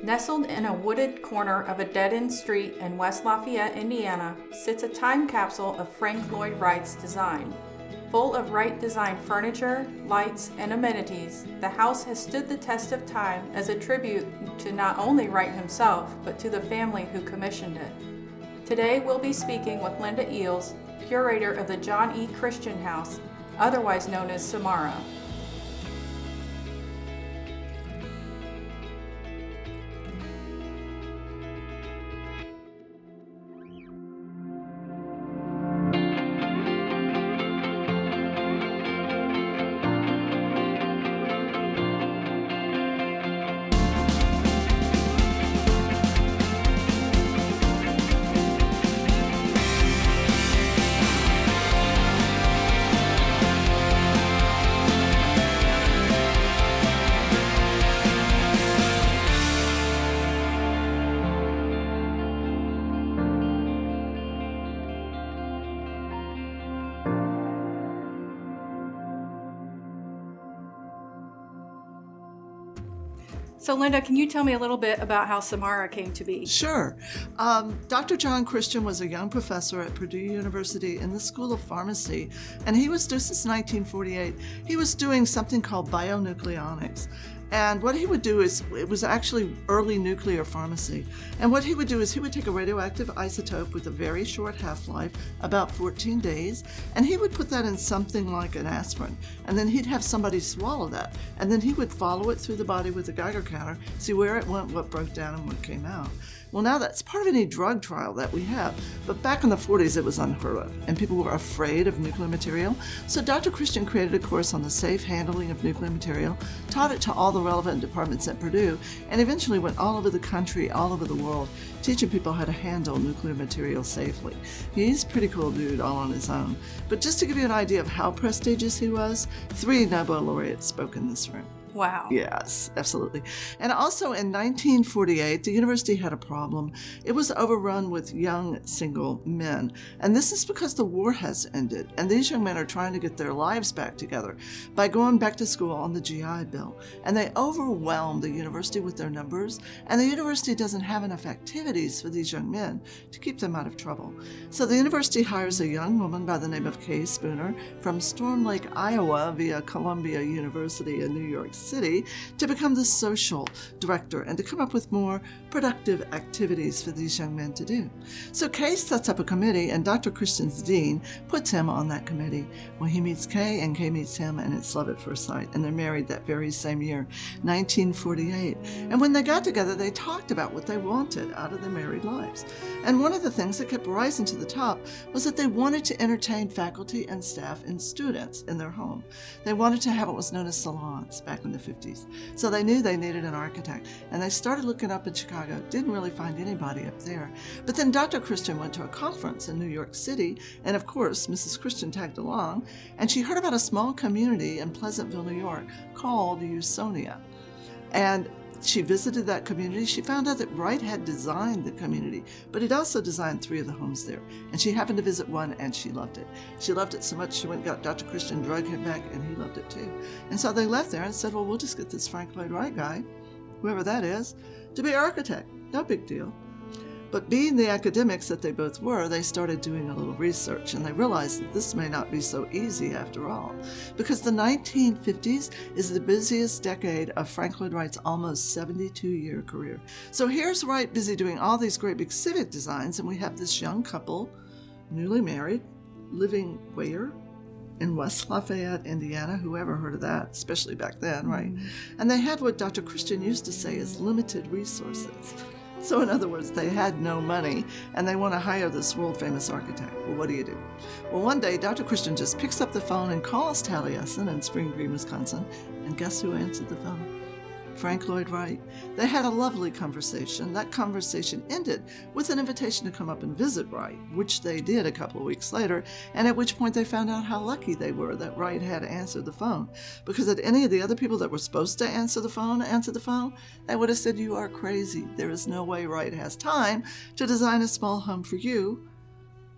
Nestled in a wooded corner of a dead-end street in West Lafayette, Indiana, sits a time capsule of Frank Lloyd Wright's design. Full of Wright-designed furniture, lights, and amenities, the house has stood the test of time as a tribute to not only Wright himself, but to the family who commissioned it. Today we'll be speaking with Linda Eales, curator of the John E. Christian House, otherwise known as Samara. So Linda, can you tell me a little bit about how Samara came to be? Sure. Dr. John Christian was a young professor at Purdue University in the School of Pharmacy, and he was, since 1948, he was doing something called bionucleonics. And what he would do is, it was actually early nuclear pharmacy. And what he would do is he would take a radioactive isotope with a very short half-life, about 14 days, and he would put that in something like an aspirin. And then he'd have somebody swallow that. And then he would follow it through the body with a Geiger counter, see where it went, what broke down, and what came out. Well, now that's part of any drug trial that we have. But back in the 40s, it was unheard of, and people were afraid of nuclear material. So Dr. Christian created a course on the safe handling of nuclear material, taught it to all the relevant departments at Purdue, and eventually went all over the country, all over the world, teaching people how to handle nuclear material safely. He's a pretty cool dude all on his own. But just to give you an idea of how prestigious he was, 3 Nobel laureates spoke in this room. Wow. Yes, absolutely. And also in 1948, the university had a problem. It was overrun with young single men. And this is because the war has ended. And these young men are trying to get their lives back together by going back to school on the GI Bill. And they overwhelm the university with their numbers. And the university doesn't have enough activities for these young men to keep them out of trouble. So the university hires a young woman by the name of Kay Spooner from Storm Lake, Iowa, via Columbia University in New York City, to become the social director and to come up with more productive activities for these young men to do. So Kay sets up a committee, and Dr. Christian's dean puts him on that committee. Well, he meets Kay, and Kay meets him, and it's love at first sight. And they're married that very same year, 1948. And when they got together, they talked about what they wanted out of their married lives. And one of the things that kept rising to the top was that they wanted to entertain faculty and staff and students in their home. They wanted to have what was known as salons back in the 50s. So they knew they needed an architect, and they started looking up in Chicago. Didn't really find anybody up there. But then Dr. Christian went to a conference in New York City, and of course Mrs. Christian tagged along, and she heard about a small community in Pleasantville, New York called Usonia. And she visited that community. She found out that Wright had designed the community, but he'd also designed 3 of the homes there. And she happened to visit one, and she loved it. She loved it so much she went and got Dr. Christian, drug him back, and he loved it too. And so they left there and said, well, we'll just get this Frank Lloyd Wright guy, whoever that is, to be architect. No big deal. But being the academics that they both were, they started doing a little research, and they realized that this may not be so easy after all, because the 1950s is the busiest decade of Frank Lloyd Wright's almost 72-year career. So here's Wright busy doing all these great big civic designs, and we have this young couple, newly married, living where? In West Lafayette, Indiana. Whoever heard of that, especially back then, right? And they had what Dr. Christian used to say is limited resources. So in other words, they had no money, and they want to hire this world-famous architect. Well, what do you do? Well, one day, Dr. Christian just picks up the phone and calls Taliesin in Spring Green, Wisconsin, and guess who answered the phone? Frank Lloyd Wright. They had a lovely conversation. That conversation ended with an invitation to come up and visit Wright, which they did a couple of weeks later, and at which point they found out how lucky they were that Wright had answered the phone. Because had any of the other people that were supposed to answer the phone, they would have said, you are crazy. There is no way Wright has time to design a small home for you.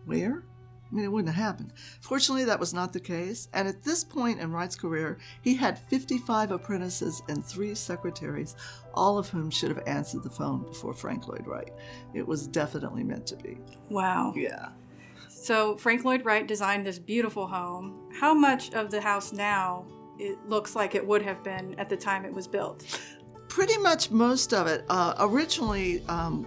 Where? I mean, it wouldn't have happened. Fortunately, that was not the case. And at this point in Wright's career, he had 55 apprentices and 3 secretaries, all of whom should have answered the phone before Frank Lloyd Wright. It was definitely meant to be. Wow. Yeah. So Frank Lloyd Wright designed this beautiful home. How much of the house now it looks like it would have been at the time it was built? Pretty much most of it. Originally,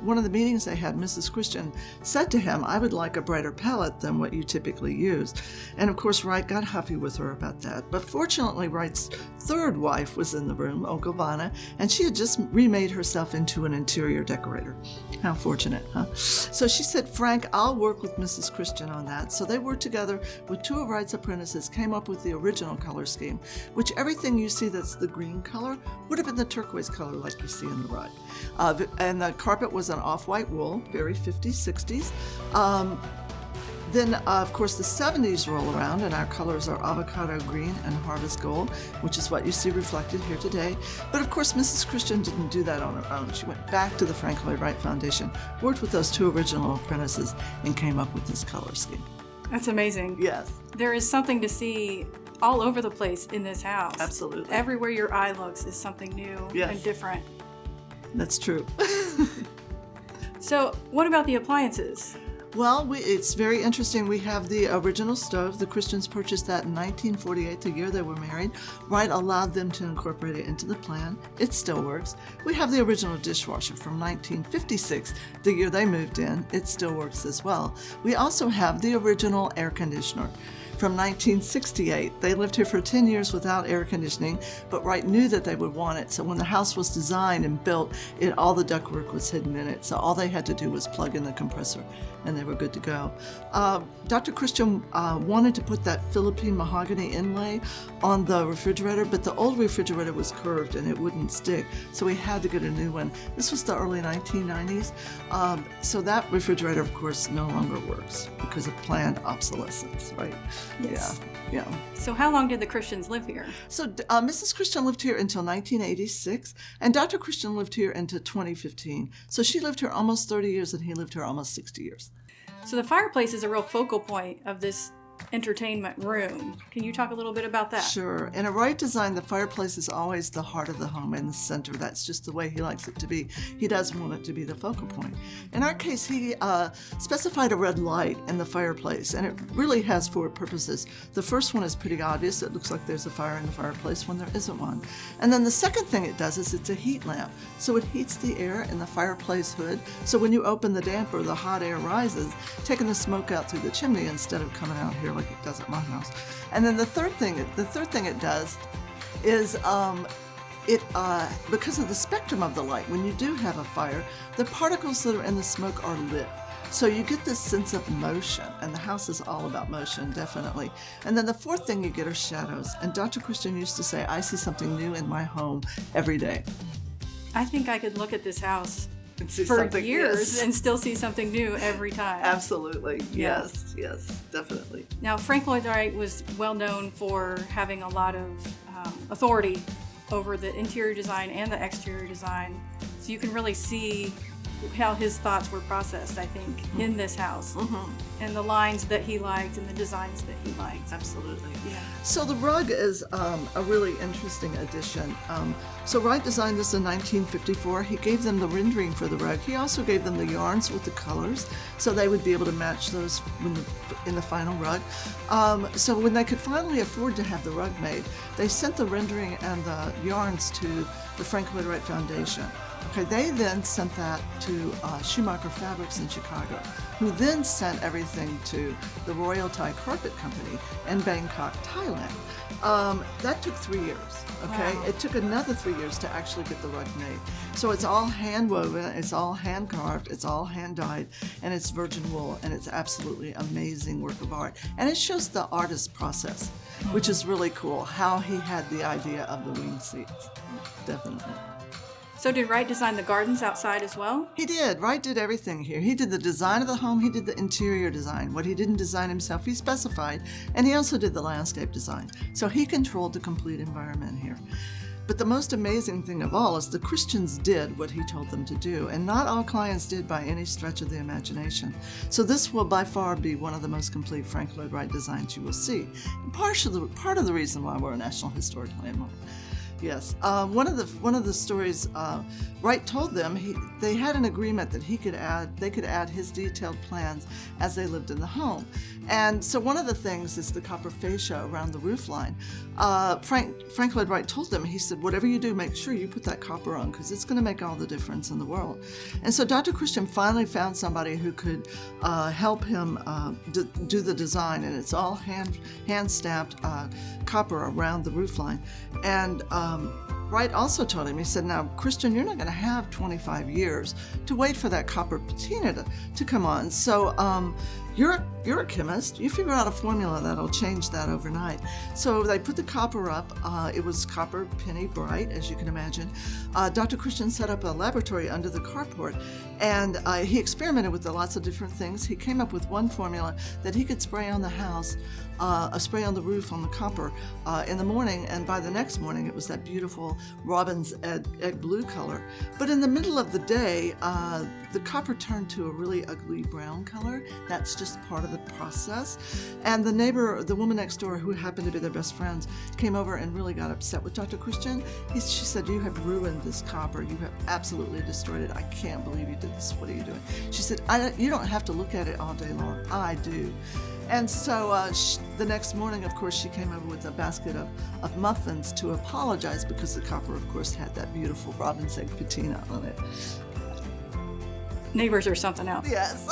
one of the meetings they had, Mrs. Christian said to him, I would like a brighter palette than what you typically use. And of course, Wright got huffy with her about that. But fortunately, Wright's 3rd wife was in the room, Ogilvana, and she had just remade herself into an interior decorator. How fortunate, huh? So she said, Frank, I'll work with Mrs. Christian on that. So they worked together with 2 of Wright's apprentices, came up with the original color scheme, which everything you see that's the green color would have been the turquoise color like you see in the rug. And the carpet was an off-white wool, very 50s, 60s. Then, of course, the 70s roll around, and our colors are avocado green and harvest gold, which is what you see reflected here today. But, of course, Mrs. Christian didn't do that on her own. She went back to the Frank Lloyd Wright Foundation, worked with those 2 original apprentices, and came up with this color scheme. That's amazing. Yes. There is something to see all over the place in this house. Absolutely. Everywhere your eye looks is something new and different. That's true. So what about the appliances? Well, it's very interesting. We have the original stove. The Christians purchased that in 1948, the year they were married. Wright allowed them to incorporate it into the plan. It still works. We have the original dishwasher from 1956, the year they moved in. It still works as well. We also have the original air conditioner from 1968. They lived here for 10 years without air conditioning, but Wright knew that they would want it. So when the house was designed and built, all the ductwork was hidden in it. So all they had to do was plug in the compressor, and they were good to go. Dr. Christian wanted to put that Philippine mahogany inlay on the refrigerator, but the old refrigerator was curved and it wouldn't stick, so we had to get a new one. This was the early 1990s, so that refrigerator, of course, no longer works because of planned obsolescence, right? Yes. Yeah. So how long did the Christians live here? So Mrs. Christian lived here until 1986, and Dr. Christian lived here until 2015. So she lived here almost 30 years, and he lived here almost 60 years. So the fireplace is a real focal point of this entertainment room. Can you talk a little bit about that? Sure. In a Wright design, the fireplace is always the heart of the home and the center. That's just the way he likes it to be. He does want it to be the focal point. In our case, he specified a red light in the fireplace, and it really has 4 purposes. The first one is pretty obvious. It looks like there's a fire in the fireplace when there isn't one. And then the second thing it does is it's a heat lamp. So it heats the air in the fireplace hood. So when you open the damper, the hot air rises, taking the smoke out through the chimney instead of coming out here like it does at my house. And then the third thing it does is because of the spectrum of the light, when you do have a fire, the particles that are in the smoke are lit. So you get this sense of motion, and the house is all about motion, definitely. And then the fourth thing you get are shadows. And Dr. Christian used to say, I see something new in my home every day. I think I could look at this house for years and still see something new every time. Absolutely. Yes, definitely. Now, Frank Lloyd Wright was well known for having a lot of authority over the interior design and the exterior design. So you can really see how his thoughts were processed, I think, in this house. And the lines that he liked and the designs that he liked. Absolutely. Yeah. So the rug is a really interesting addition. So Wright designed this in 1954. He gave them the rendering for the rug. He also gave them the yarns with the colors, so they would be able to match those in the final rug. So when they could finally afford to have the rug made, they sent the rendering and the yarns to the Frank Lloyd Wright Foundation. Okay, they then sent that to Schumacher Fabrics in Chicago, who then sent everything to the Royal Thai Carpet Company in Bangkok, Thailand. That took 3 years, okay? Wow. It took another 3 years to actually get the rug made. So it's all hand woven, it's all hand carved, it's all hand dyed, and it's virgin wool, and it's absolutely amazing work of art. And it shows the artist's process, which is really cool, how he had the idea of the wing seats, definitely. So did Wright design the gardens outside as well? He did. Wright did everything here. He did the design of the home. He did the interior design. What he didn't design himself, he specified. And he also did the landscape design. So he controlled the complete environment here. But the most amazing thing of all is the Christians did what he told them to do, and not all clients did by any stretch of the imagination. So this will by far be one of the most complete Frank Lloyd Wright designs you will see. And part of the reason why we're a National Historic Landmark. Yes, one of the stories Wright told them they had an agreement that they could add his detailed plans as they lived in the home, and so one of the things is the copper fascia around the roof line. Frank Lloyd Wright told them, he said, whatever you do, make sure you put that copper on because it's going to make all the difference in the world. And so Dr. Christian finally found somebody who could help him do the design, and it's all hand stamped copper around the roof line. And Wright also told him, he said, now, Christian, you're not going to have 25 years to wait for that copper patina to come on. So you're a chemist. You figure out a formula that'll change that overnight. So they put the copper up. It was copper penny bright, as you can imagine. Dr. Christian set up a laboratory under the carport, and he experimented with lots of different things. He came up with one formula that he could spray on the house, spray on the roof on the copper in the morning, and by the next morning it was that beautiful robin's egg blue color. But in the middle of the day, the copper turned to a really ugly brown color. That's just part of the process. And the woman next door, who happened to be their best friends, came over and really got upset with Dr. Christian. She said, you have ruined this copper. You have absolutely destroyed it. I can't believe you did this. What are you doing? She said, you don't have to look at it all day long. I do. And so the next morning, of course, she came over with a basket of muffins to apologize because the copper, of course, had that beautiful robin's egg patina on it. Neighbors are something else. Yes.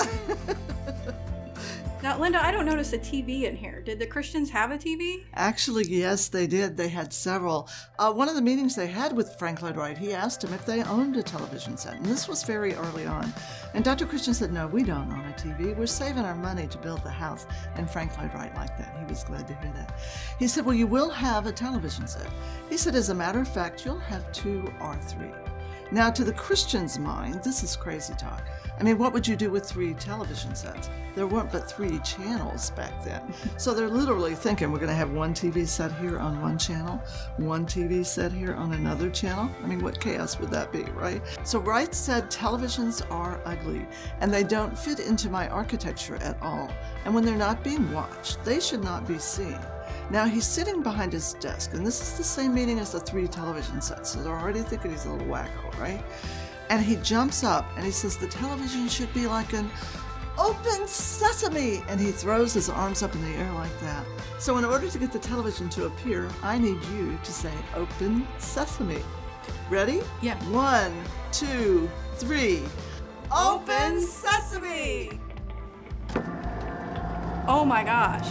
Now, Linda, I don't notice a TV in here. Did the Christians have a TV? Actually, yes, they did. They had several. One of the meetings they had with Frank Lloyd Wright, he asked him if they owned a television set, and this was very early on. And Dr. Christian said, no, we don't own a TV. We're saving our money to build the house. And Frank Lloyd Wright liked that. He was glad to hear that. He said, well, you will have a television set. He said, as a matter of fact, you'll have 2 or 3. Now, to the Christian's mind, this is crazy talk. I mean, what would you do with 3 television sets? There weren't but 3 channels back then. So they're literally thinking we're going to have 1 TV set here on 1 channel, 1 TV set here on another channel. I mean, what chaos would that be, right? So Wright said televisions are ugly and they don't fit into my architecture at all. And when they're not being watched, they should not be seen. Now he's sitting behind his desk, and this is the same meeting as the 3 television sets, so they're already thinking he's a little wacko, right? And he jumps up and he says, the television should be like an open sesame, and he throws his arms up in the air like that. So in order to get the television to appear, I need you to say open sesame. Ready? Yeah. 1, 2, 3. Open sesame! Oh my gosh.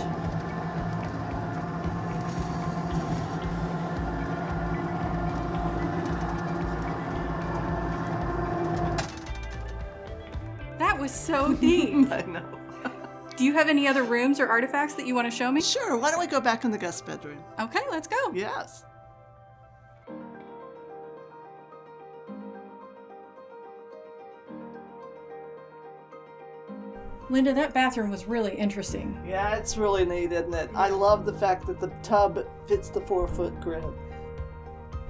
That was so deep. I know. Do you have any other rooms or artifacts that you want to show me? Sure, why don't we go back in the guest bedroom? Okay, let's go. Yes. Linda, that bathroom was really interesting. Yeah, it's really neat, isn't it? I love the fact that the tub fits the 4-foot grid.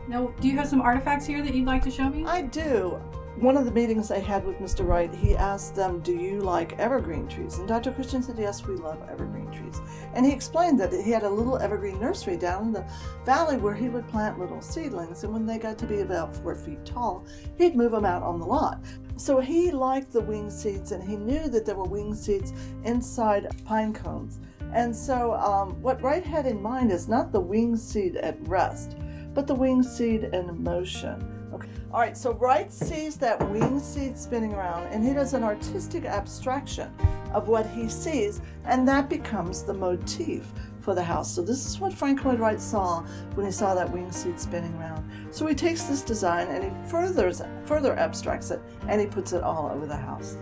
Now, do you have some artifacts here that you'd like to show me? I do. One of the meetings I had with Mr. Wright, he asked them, do you like evergreen trees? And Dr. Christian said, yes, we love evergreen trees. And he explained that he had a little evergreen nursery down in the valley where he would plant little seedlings. And when they got to be about 4 feet tall, he'd move them out on the lot. So he liked the wing seeds, and he knew that there were wing seeds inside pine cones. And so what Wright had in mind is not the wing seed at rest, but the wing seed in motion. Okay. All right, so Wright sees that wing seed spinning around, and he does an artistic abstraction of what he sees, and that becomes the motif for the house. So this is what Frank Lloyd Wright saw when he saw that wing seed spinning around. So he takes this design and he further abstracts it, and he puts it all over the house.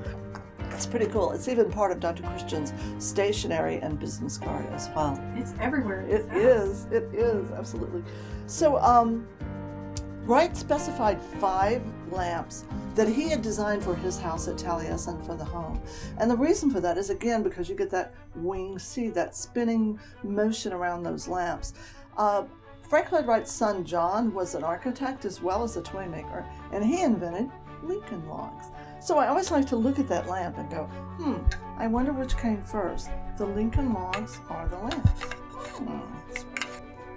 It's pretty cool. It's even part of Dr. Christian's stationery and business card as well. It's everywhere. It is, absolutely. So Wright specified 5 lamps that he had designed for his house at Taliesin for the home. And the reason for that is, again, because you get that wing seed, that spinning motion around those lamps. Frank Lloyd Wright's son John was an architect as well as a toy maker, and he invented Lincoln logs. So I always like to look at that lamp and go, I wonder which came first, the Lincoln logs or the lamps.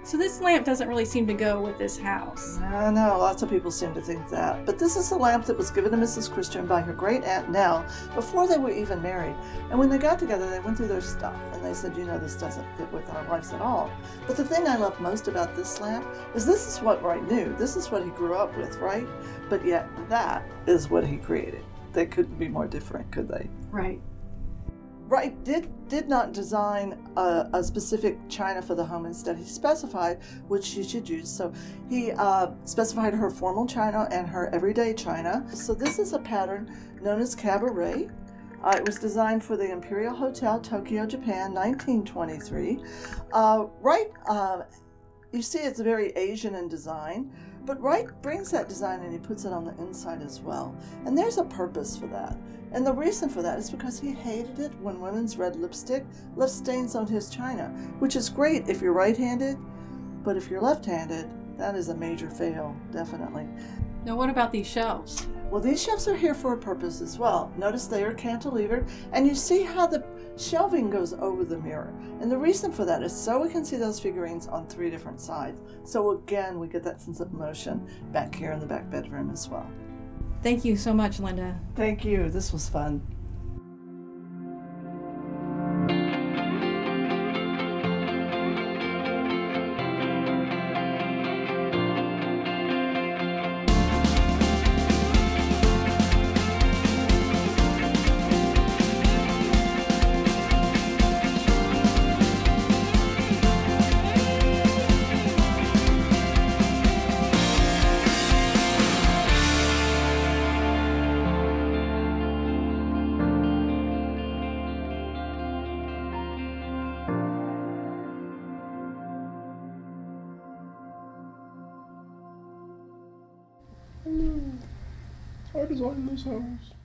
So this lamp doesn't really seem to go with this house. I know, lots of people seem to think that. But this is a lamp that was given to Mrs. Christian by her great aunt Nell before they were even married. And when they got together, they went through their stuff and they said, this doesn't fit with our lives at all. But the thing I love most about this lamp is this is what Wright knew. This is what he grew up with, right? But yet that is what he created. They couldn't be more different, could they? Right. Wright did not design a specific china for the home. Instead, he specified which she should use. So he specified her formal china and her everyday china. So this is a pattern known as cabaret. It was designed for the Imperial Hotel, Tokyo, Japan, 1923. Wright, you see it's very Asian in design, but Wright brings that design and he puts it on the inside as well. And there's a purpose for that. And the reason for that is because he hated it when women's red lipstick left stains on his china, which is great if you're right-handed, but if you're left-handed, that is a major fail, definitely. Now what about these shelves? Well, these shelves are here for a purpose as well. Notice they are cantilevered, and you see how the shelving goes over the mirror. And the reason for that is so we can see those figurines on 3 different sides. So again, we get that sense of motion back here in the back bedroom as well. Thank you so much, Linda. Thank you. This was fun. Hello. I designed this house.